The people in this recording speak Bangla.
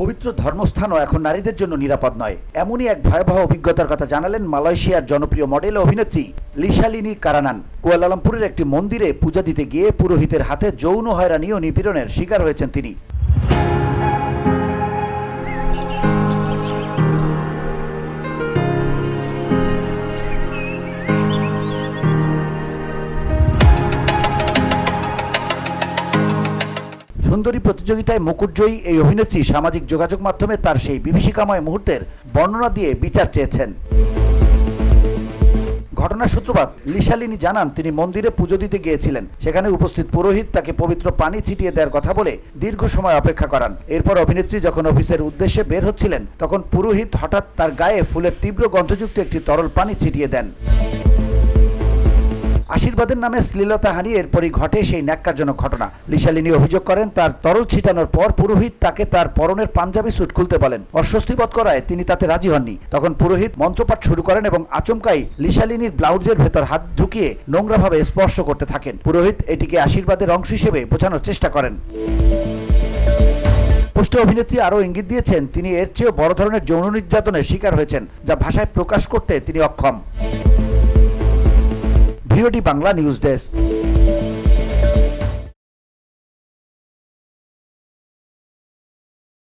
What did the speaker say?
পবিত্র ধর্মস্থানও এখন নারীদের জন্য নিরাপদ নয়, এমনই এক ভয়াবহ অভিজ্ঞতার কথা জানালেন মালয়েশিয়ার জনপ্রিয় মডেল অভিনেত্রী লিশালিনী কারানান। কুয়ালালামপুরের একটি মন্দিরে পূজা দিতে গিয়ে পুরোহিতের হাতে যৌন হয়রানি ও নিপীড়নের শিকার হয়েছেন তিনি। সুন্দরী প্রতিযোগিতায় মুকুটজয়ী এই অভিনেত্রী সামাজিক যোগাযোগ মাধ্যমে তার সেই বিভীষিকাময় মুহূর্তের বর্ণনা দিয়ে বিচার চেয়েছেন। ঘটনার সূত্রপাত লিশালিনী জানান, তিনি মন্দিরে পুজো দিতে গিয়েছিলেন। সেখানে উপস্থিত পুরোহিত তাকে পবিত্র পানি ছিটিয়ে দেওয়ার কথা বলে দীর্ঘ সময় অপেক্ষা করান। এরপর অভিনেত্রী যখন অফিসের উদ্দেশ্যে বের হচ্ছিলেন, তখন পুরোহিত হঠাৎ তার গায়ে ফুলের তীব্র গন্ধযুক্ত একটি তরল পানি ছিটিয়ে দেন। আশীর্বাদের নামে শ্লীলতাহানি এরপরই ঘটে সেই ন্যাক্কারজনক ঘটনা। লিশালিনী অভিযোগ করেন, তার তরল ছিটানোর পর পুরোহিত তাকে তার পরনের পাঞ্জাবি স্যুট খুলতে বলেন। অস্বস্তি বোধ করায় তিনি তাতে রাজি হননি। তখন পুরোহিত মন্ত্রপাঠ শুরু করেন এবং আচমকাই লিশালিনীর ব্লাউজের ভেতর হাত ঢুকিয়ে নোংরাভাবে স্পর্শ করতে থাকেন। পুরোহিত এটিকে আশীর্বাদের অংশ হিসেবে বোঝানোর চেষ্টা করেন। পোস্টে অভিনেত্রী আরও ইঙ্গিত দিয়েছেন, তিনি এর চেয়েও বড় ধরনের যৌন নির্যাতনের শিকার হয়েছেন, যা ভাষায় প্রকাশ করতে তিনি অক্ষম। VOD Bangla news desk.